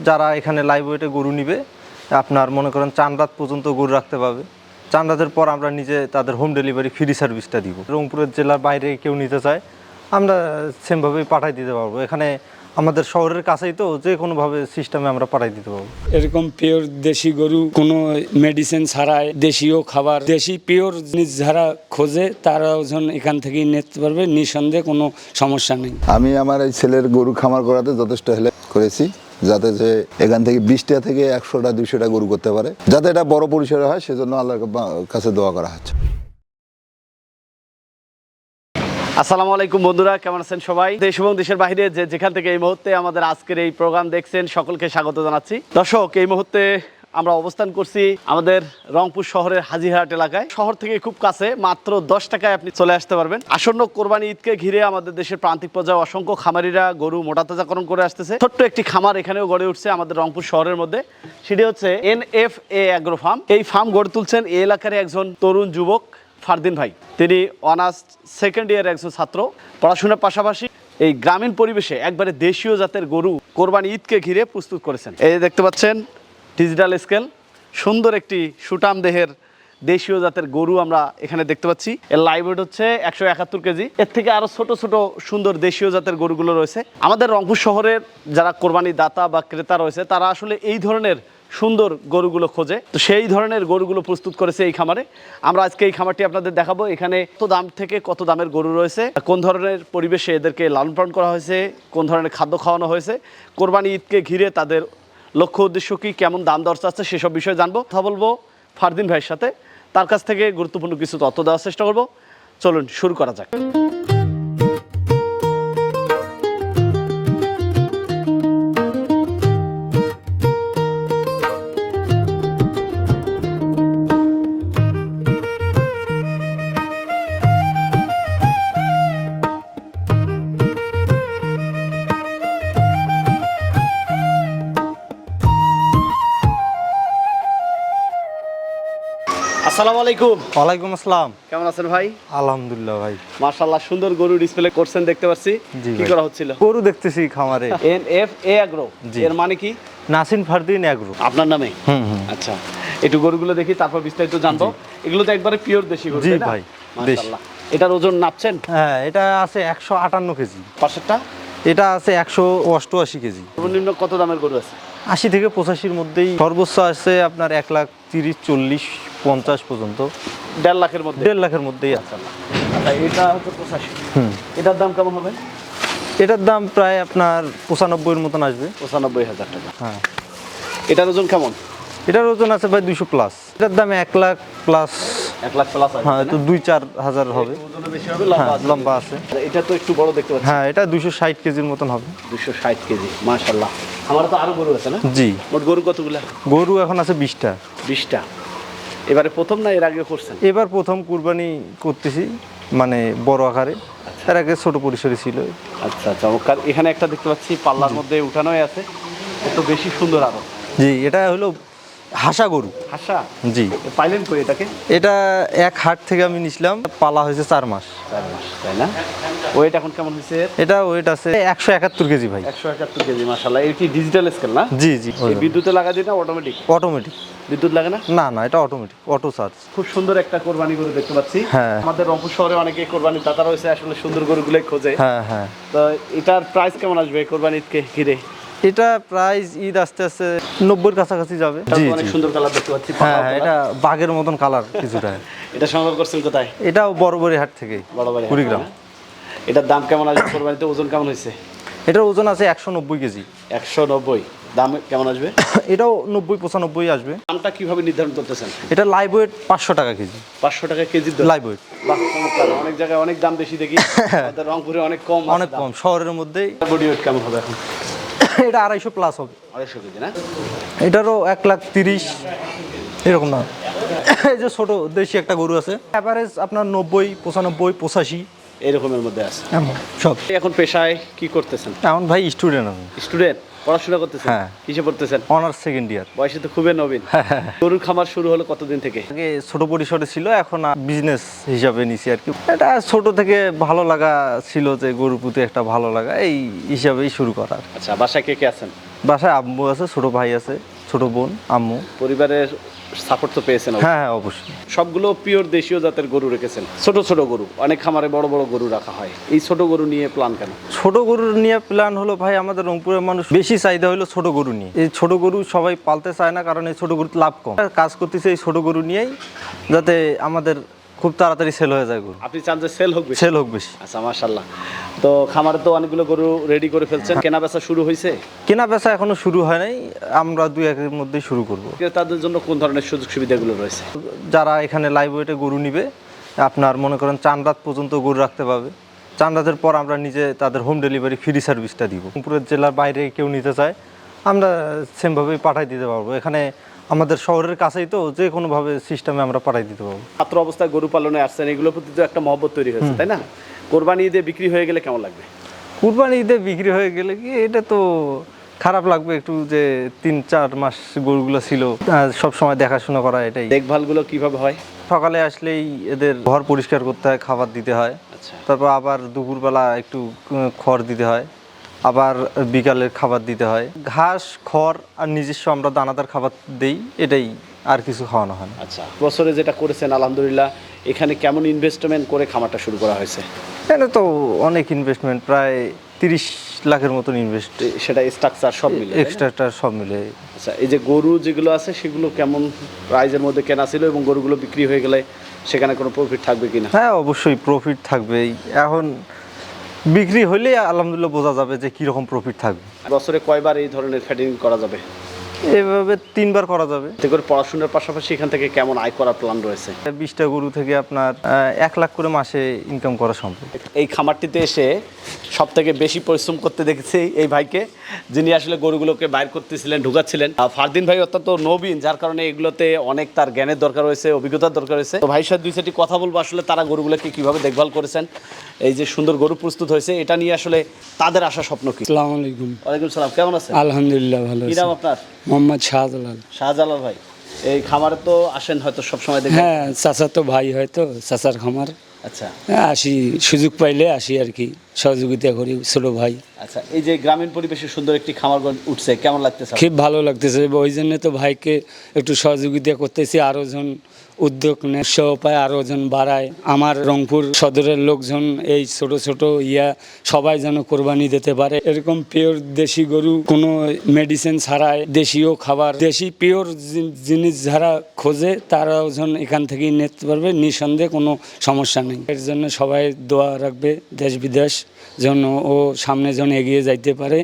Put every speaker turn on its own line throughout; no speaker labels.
যারা এখানে লাইভ ওয়েটে গরু নিবে আপনার মনে করেন 4 রাত পর্যন্ত গরু রাখতে পারবে। 4 রাতের পর আমরা নিজে তাদের হোম ডেলিভারি ফ্রি সার্ভিসটা দিব। রংপুরের জেলার বাইরে কেউ নিতে চায় আমরা সেমভাবেই পাঠাই দিতে পারবো। এখানে আমাদের শহরের কাছেই তো যে কোনোভাবে সিস্টেমে আমরা পাঠাই দিতে পারবো।
এরকম পিওর দেশি গরু, কোনো মেডিসিন ছাড়াই দেশীয় খাবার, দেশি পিওর জিনিস যারা খোঁজে তারাও যেন এখান থেকেই নিতে পারবে, নিঃসন্দেহে কোনো সমস্যা নেই।
আমি আমার এই ছেলের গরু খামার করাতে যথেষ্ট হেল্প করেছি, যাতে যে এখান থেকে 20টা থেকে 100টা 200টা গরু করতে পারে, যাতে এটা বড় পরিসরে হয়, সেজন্য আল্লাহর কাছে দোয়া করা হচ্ছে।
আসসালামু আলাইকুম বন্ধুরা, কেমন আছেন সবাই? দেশ এবং দেশের বাইরে যেখান থেকে এই মুহূর্তে আমাদের আজকের এই প্রোগ্রাম দেখছেন সকলকে স্বাগত জানাচ্ছি। দর্শক, এই মুহূর্তে আমরা অবস্থান করছি আমাদের রংপুর শহরের হাজিহাট এলাকায়। শহর থেকে খুব কাছে, মাত্র 10 টাকায় আপনি চলে আসতে পারবেন। আসন্ন কোরবানি ঈদকে ঘিরে আমাদের দেশের প্রান্তিক পর্যায়ে অসংখ্য খামারিরা গরু মোটাতাজাকরণ করে আসতেছে। ছোট্ট একটি খামার এখানেও গড়ে উঠছে আমাদের রংপুর শহরের মধ্যে, সেটি হচ্ছে NFA অ্যাগ্রো ফার্ম। এই ফার্ম গড়ে তুলছেন এই এলাকার একজন তরুণ যুবক ফারদিন ভাই। তিনি অনার্স সেকেন্ড ইয়ার একজন ছাত্র। পড়াশোনার পাশাপাশি এই গ্রামীণ পরিবেশে একবারে দেশীয় জাতের গরু কোরবানি ঈদকে ঘিরে প্রস্তুত করেছেন। এই দেখতে পাচ্ছেন ডিজিটাল স্কেল সুন্দর একটি সুটাম দেহের দেশীয় জাতের গরু আমরা এখানে দেখতে পাচ্ছি। এর লাইভ ওয়েট হচ্ছে 171 কেজি। এর থেকে আরো ছোট ছোট সুন্দর দেশীয় জাতের গরুগুলো রয়েছে। আমাদের রংপুর শহরের যারা কোরবানি দাতা বা ক্রেতা রয়েছে তারা আসলে এই ধরনের সুন্দর গরুগুলো খোঁজে, তো সেই ধরনের গরুগুলো প্রস্তুত করেছে এই খামারে। আমরা আজকে এই খামারটি আপনাদের দেখাবো। এখানে কত দাম থেকে কত দামের গরু রয়েছে, কোন ধরনের পরিবেশে এদেরকে লালন পালন করা হয়েছে, কোন ধরনের খাদ্য খাওয়ানো হয়েছে, কোরবানি ঈদকে ঘিরে তাদের লক্ষ্য উদ্দেশ্য কি, কেমন দাম দর চাচ্ছে, সেসব বিষয়ে জানবো। কথা বলবো ফারদিন ভাইয়ের সাথে, তার কাছ থেকে গুরুত্বপূর্ণ কিছু তথ্য দেওয়ার চেষ্টা করবো। চলুন শুরু করা যাক। আসসালামু আলাইকুম।
ওয়ালাইকুম আসসালাম।
কেমন আছেন ভাই?
আলহামদুলিল্লাহ ভাই।
মাশাআল্লাহ, সুন্দর গরু ডিসপ্লে করছেন দেখতে পাচ্ছি। কি করা হচ্ছিল?
গরু দেখতেছি খামারে।
NFA অ্যাগ্রো, এর মানে কি?
নাসিন ফারদিন অ্যাগ্রো
আপনার নামে? আচ্ছা, একটু গরুগুলো দেখি, তারপর বিস্তারিত জানবো। এগুলো তো একবারে পিওর দেশি গরু,
জি
তাই না?
ভাই,
মাশাআল্লাহ। এটার ওজন নাপছেন?
হ্যাঁ, এটা আছে 158 কেজি।
পাশেরটা?
এটা আছে 188 কেজি।
সর্বনিম্ন কত দামের গরু আছে?
80 থেকে 85-র মধ্যেই। সর্বোচ্চ আছে আপনার 1,30,000, 40, 50 পর্যন্ত।
1.5 লাখের মধ্যে?
1.5 লাখের মধ্যেই আছে।
আচ্ছা, এটা হচ্ছে 85। এটার দাম কেমন হবে?
এটার দাম প্রায় আপনার 95-এর মতন আসবে।
95,000 টাকা।
হ্যাঁ।
এটার ওজন কেমন?
এটার ওজন আছে ভাই 200 প্লাস। এটার দাম 1 লাখ প্লাস।
1 লাখ প্লাস আছে?
হ্যাঁ, তো 2-4 হাজার হবে।
ওজনও বেশি হবে, লম্বা আছে?
লম্বা আছে।
এটা তো একটু বড় দেখতে পাচ্ছি।
হ্যাঁ, এটা 260 কেজির মতন হবে।
260 কেজি, মাশাআল্লাহ। আমার তো আরো গরু আছে না?
জি।
মোট গরু কতগুলা?
গরু এখন আছে 20টা।
20টা। এবারে প্রথম না এর আগে করছেন?
এবার প্রথম কুরবানি করতেছি, মানে বড় আকারে। এর আগে ছোট পরিসরে ছিল।
আচ্ছা, চমৎকার। এখানে একটা দেখতে পাচ্ছি পাল্লার মধ্যে উঠানোই আছে, এত বেশি সুন্দর আরো।
জি, এটা হলো হাসা গরু।
হাসা?
জি।
পাইলেন কই এটাকে?
এটা এক হাট থেকে আমি নিছিলাম, পালা হয়েছে 4 মাস।
4 মাস, তাই না? ওয়েট এখন কেমন হয়েছে?
এটা ওয়েট আছে 171 কেজি ভাই।
171 কেজি, মাশাআল্লাহ। এটি ডিজিটাল স্কেল না?
জি জি।
এই বিদ্যুতে লাগা যায় না অটোমেটিক?
অটোমেটিক।
বিদ্যুৎ লাগে না?
না না, এটা অটোমেটিক, অটো চার্জ।
খুব সুন্দর একটা কোরবানি গরু দেখতে পাচ্ছি।
হ্যাঁ।
আমাদের রংপুর শহরে অনেকে কোরবানি দাতা রয়েছে, আসলে সুন্দর গরুগুলোই খোঁজে।
হ্যাঁ হ্যাঁ।
তো এটার প্রাইস কেমন আসবে কোরবানি ঈদকে ঘিরে?
এটা প্রাইস ঈদ আস্তে আস্তে 90-এর কাছাকাছি যাবে। জি
অনেক
জি।
সুন্দর কালার দেখতে পাচ্ছি।
হ্যাঁ, এটা বাঘের মতন কালার কিছুটা।
এটা সংগ্রহ করছেন কোথায়?
এটাও বড়বড়ি হাট থেকে,
বড়বাড়ি,
কুড়িগ্রাম।
এটার দাম কেমন আসবে কোরবানিতে? ওজন কেমন হয়েছে?
এটার ওজন আছে 190 কেজি।
190। দাম কেমন আসবে?
এটাও 90-95 আসবে।
দামটা কিভাবে নির্ধারণ করতেছেন?
এটা লাইভ ওয়েট 500 টাকা কেজি।
500 টাকা কেজি
লাইভ ওয়েট।
বাহ, চমৎকার। অনেক জায়গায় অনেক দাম বেশি দেখি, আমাদের রংপুরে অনেক কম।
অনেক কম, শহরের মধ্যেই।
বডি ওয়েট কেমন হবে এখন?
এটা 250 প্লাস হবে।
250 কেজি না?
এটারও 1,30,000 এরকম না। এই যে ছোট দেশি একটা গরু আছে, অ্যাভারেজ আপনার 90, 95, 85
এরকমের মধ্যে আছে
এমন সব।
এখন পেশায় কি করতেছেন?
এখন ভাই স্টুডেন্ট আমি।
স্টুডেন্ট? পড়াশোনা করতেছেন?
হ্যাঁ।
কিসে পড়তেছেন?
Honours second year.
বয়সে তো খুবই নবীন। গরুর খামার শুরু হলো কতদিন থেকে?
আগে ছোট পরিসরে ছিল, এখন বিজনেস হিসাবে নিছি আর কি। এটা ছোট থেকে ভালো লাগা ছিল, যে গরুর প্রতি একটা ভালো লাগা, এই হিসাবেই শুরু করা।
আচ্ছা, বাসায় কে কে আছেন?
বাসায় আম্মু আছে, ছোট ভাই আছে, ছোট বোন, আম্মু।
পরিবারের সাপোর্ট তো পেয়েছেন অবশ্যই।
হ্যাঁ হ্যাঁ, অবশ্যই।
সবগুলো পিওর দেশীয় জাতের গরু রেখেছেন? ছোট ছোট গরু, অনেক খামারে বড় বড় গরু রাখা হয়, এই ছোট গরু নিয়ে প্ল্যান কেন?
ছোট গরুর নিয়ে প্ল্যান হলো ভাই, আমাদের রংপুরের মানুষ বেশি চাহিদা হলো ছোট গরু নিয়ে। এই ছোট গরু সবাই পালতে চায় না, কারণ এই ছোট গরুতে লাভ কম। কাজ করতেছে এই ছোট গরু নিয়েই, যাতে আমাদের খুব তাড়াতাড়ি সেল হয়ে যায় গরু,
আপনি চান যে সেল হোক বেশি?
সেল হোক বেশি।
আচ্ছা, মাশাআল্লাহ। তো খামারে তো অনেকগুলো গরু রেডি করে ফেলছেন, কেনা বেচা শুরু হয়েছে?
কেনা বেচা এখনো শুরু হয় নাই, আমরা 2-1 মধ্যেই শুরু করব।
তাদের জন্য কোন ধরনের সুযোগ সুবিধাগুলো রয়েছে?
যারা এখানে লাইভ ওয়েটে গরু নিবে, আপনার মনে করেন চানরাত পর্যন্ত গরু রাখতে পাবে। চানরাতের পর আমরা নিজে তাদের হোম ডেলিভারি ফ্রি সার্ভিসটা দিব। রংপুরের জেলার বাইরে কেউ নিতে চায়, আমরা সেমভাবেই পাঠাই দিতে পারবো। এখানে আমাদের শহরের কাছেই তো, যে কোনোভাবে সিস্টেমে আমরা পাঠাই দিতে পারবো।
ছাত্র অবস্থায় গরু পালনে আসছেন, এগুলোর প্রতি তো একটা মহব্বত তৈরি হয়েছে, তাই না? কোরবানি ঈদে বিক্রি হয়ে গেলে কেমন লাগবে?
কুরবানি ঈদে বিক্রি হয়ে গেলে কি এটা তো খারাপ লাগবে একটু, যে 3-4 মাস গরুগুলো ছিল, সব সময় দেখাশোনা করা, এটাই।
দেখভালগুলো কিভাবে হয়?
সকালে আসলেই এদের ঘর পরিষ্কার করতে হয়, খাবার দিতে হয়,
আচ্ছা।
তারপর আবার দুপুরবেলা একটু খড় দিতে হয়, আবার বিকালের খাবার দিতে হয়। ঘাস, খড় আর নিজস্ব আমরা দানাদার খাবার দেই, এটাই, আর কিছু খাওয়ানো হয় না।
আচ্ছা, বছরে যেটা করেছেন আলহামদুলিল্লাহ, এখানে কেমন ইনভেস্টমেন্ট করে খামারটা শুরু করা হয়েছে?
এখানে তো অনেক ইনভেস্টমেন্ট, প্রায় 30 লাখের মতন ইনভেস্ট,
সেটা স্ট্রাকচার সব মিলে, তাই না?
এক্সট্রা সব মিলে।
আচ্ছা, এই যে গরু যেগুলো আছে সেগুলো কেমন প্রাইজের মধ্যে কেনা ছিল, এবং গরুগুলো বিক্রি হয়ে গেলে সেখানে কোনো প্রফিট থাকবে কিনা?
হ্যাঁ, অবশ্যই প্রফিট থাকবেই। এখন বিক্রি হলে আলহামদুলিল্লাহ বোঝা যাবে যে কীরকম প্রফিট থাকবে।
বছরে কয়বার এই ধরনের ফ্যাটিং করা যাবে?
এভাবে 3 বার করা যাবে।
এতে করে পড়াশোনার পাশাপাশি এখান থেকে কেমন আয় করার প্ল্যান রয়েছে?
20টা গরু থেকে আপনার 1 লাখ করে মাসে ইনকাম করা সম্ভব।
এই খামারটিতে এসে সব থেকে বেশি পরিশ্রম করতে দেখেছি এই ভাইকে, যিনি আসলে গরুগুলোকে বাইর করতেছিলেন, ঢুকাচ্ছিলেন। ফারদিন ভাই অত্যন্ত নবীন, যার কারণে এগুলোতে অনেক তার জ্ঞানের দরকার রয়েছে, অভিজ্ঞতার দরকার রয়েছে। তো ভাইয়ের সাথে 2-4টি কথা বলবো, আসলে তারা গরুগুলোকে কিভাবে দেখভাল করেছেন, এই যে সুন্দর গরু প্রস্তুত হয়েছে, এটা নিয়ে আসলে তাদের আশা স্বপ্ন কি?
আসসালামু আলাইকুম।
ওয়ালাইকুম সালাম, কেমন আছেন?
আলহামদুলিল্লাহ ভালো
কি
আছি।
নাম আপনার?
মোহাম্মদ শাহজালাল।
শাহজালাল ভাই, এই খামারে তো আসেন হয়তো সবসময় দেখেন?
হ্যাঁ, চাচা তো ভাই হয়তো, চাচার খামার।
আচ্ছা
আসি, সুযোগ পাইলে আসি আর কি, সহযোগিতা করি, ছোট ভাই।
আচ্ছা, এই যে গ্রামীণ পরিবেশে সুন্দর একটি খামার উঠছে, কেমন লাগতেছে?
খুব ভালো লাগতেছে, ওই জন্য তো ভাইকে একটু সহযোগিতা করতেছি, আরও জন উদ্যোগ নেয়, উৎসাহ পায়, আরও জন বাড়ায়। আমার রংপুর সদরের লোকজন এই ছোট ছোট সবাই যেন কোরবানি দিতে পারে। এরকম পিওর দেশি গরু, কোনো মেডিসিন ছাড়াই, দেশীয় খাবার, দেশি পিওর জিনিস যারা খোঁজে তারাও যেন এখান থেকেই নিতে পারবে, নিঃসন্দেহে কোনো সমস্যা নেই। এর জন্য সবাই দোয়া রাখবে, দেশ বিদেশ যেন ও সামনে যেন এগিয়ে যাইতে পারে,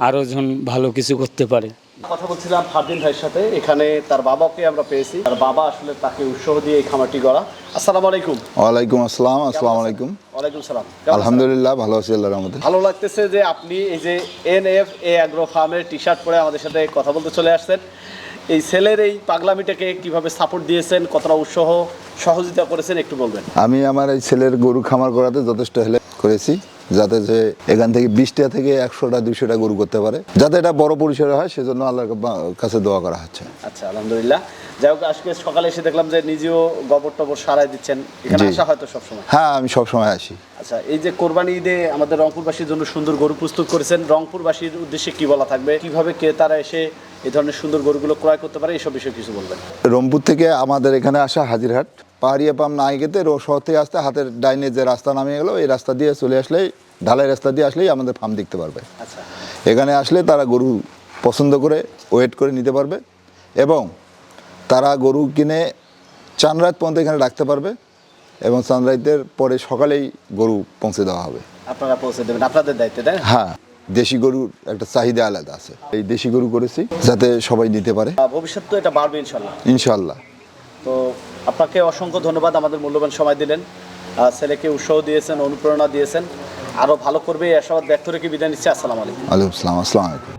আরও যেন ভালো কিছু করতে পারে।
কথা বলছিলাম ফারদিন ভাইয়ের সাথে, এখানে তার বাবাকে আমরা পেয়েছি, তার বাবা আসলে তাকে উৎসাহ দিয়ে এই খামারটি গড়া। আসসালামু আলাইকুম।
ওয়ালাইকুম আসসালাম। আসসালামু আলাইকুম।
ওয়ালাইকুম সালাম। কেমন আছেন?
আলহামদুলিল্লাহ ভালো আছি আল্লাহর রহমতে।
ভালো লাগতেছে যে আপনি এই যে NFA অ্যাগ্রো ফার্মের টি শার্ট পরে আমাদের সাথে কথা বলতে চলে আসছেন। এই ছেলের এই পাগলামিটাকে কিভাবে সাপোর্ট দিয়েছেন, কতটা উৎসাহ সহযোগিতা করেছেন একটু বলবেন?
আমি আমার এই ছেলের গরু খামার করাতে যথেষ্ট হেল্প করেছি, যাতে যে এখান থেকে 20টা থেকে 100টা 200টা গরু করতে পারে, যাতে এটা বড় পরিসরে হয়, সেজন্য আল্লাহর কাছে দোয়া করা হচ্ছে।
আচ্ছা, আলহামদুলিল্লাহ। যাই হোক, আজকে সকালে এসে দেখলাম যে নিজেও গোবর টবর সারাই দিচ্ছেন, এখানে
জি।
আসা হয়তো সবসময়?
হ্যাঁ, আমি সব সময় আসি।
আচ্ছা, এই যে কোরবানি ঈদে আমাদের রংপুরবাসীর জন্য সুন্দর গরু প্রস্তুত করেছেন, রংপুরবাসীর উদ্দেশ্যে কি বলা থাকবে, কিভাবে ক্রেতারা এসে এই ধরনের সুন্দর গরুগুলো ক্রয় করতে পারে, এইসব বিষয়ে কিছু বলবেন?
রংপুর থেকে আমাদের এখানে আসা হাজিরহাট, পাহাড়িয়া পাম না গেতে শহর থেকে আসতে হাতের ডাইনে যে রাস্তা নামিয়ে গেল, এই রাস্তা দিয়ে চলে আসলেই, ঢালাই রাস্তা দিয়ে আসলেই আমাদের ফার্ম দেখতে পারবে।
আচ্ছা,
এখানে আসলে তারা গরু পছন্দ করে ওয়েট করে নিতে পারবে, এবং তারা গরু কিনে চানরাত পর্যন্ত এখানে রাখতে পারবে, এবং চানরাতের পরে সকালেই গরু পৌঁছে দেওয়া হবে।
আপনারা পৌঁছে দেবেন, আপনাদের দায়িত্বে, তাই না?
হ্যাঁ, দেশি গরুর একটা চাহিদা আলাদা আছে, এই দেশি গরু করেছি যাতে সবাই নিতে পারে
ভবিষ্যৎ তো এটা বাড়বে ইনশাল্লাহ।
ইনশাআল্লাহ।
তো আপনাকে অসংখ্য ধন্যবাদ, আমাদের মূল্যবান সময় দিলেন, ছেলেকে উৎসাহ দিয়েছেন, অনুপ্রেরণা দিয়েছেন, আরও ভালো করবে এই আশাবাদ ব্যক্ত রেখে বিদায় নিচ্ছি। আসসালামু আলাইকুম।
ওয়ালাইকুম আসসালাম। আসসালামু আলাইকুম।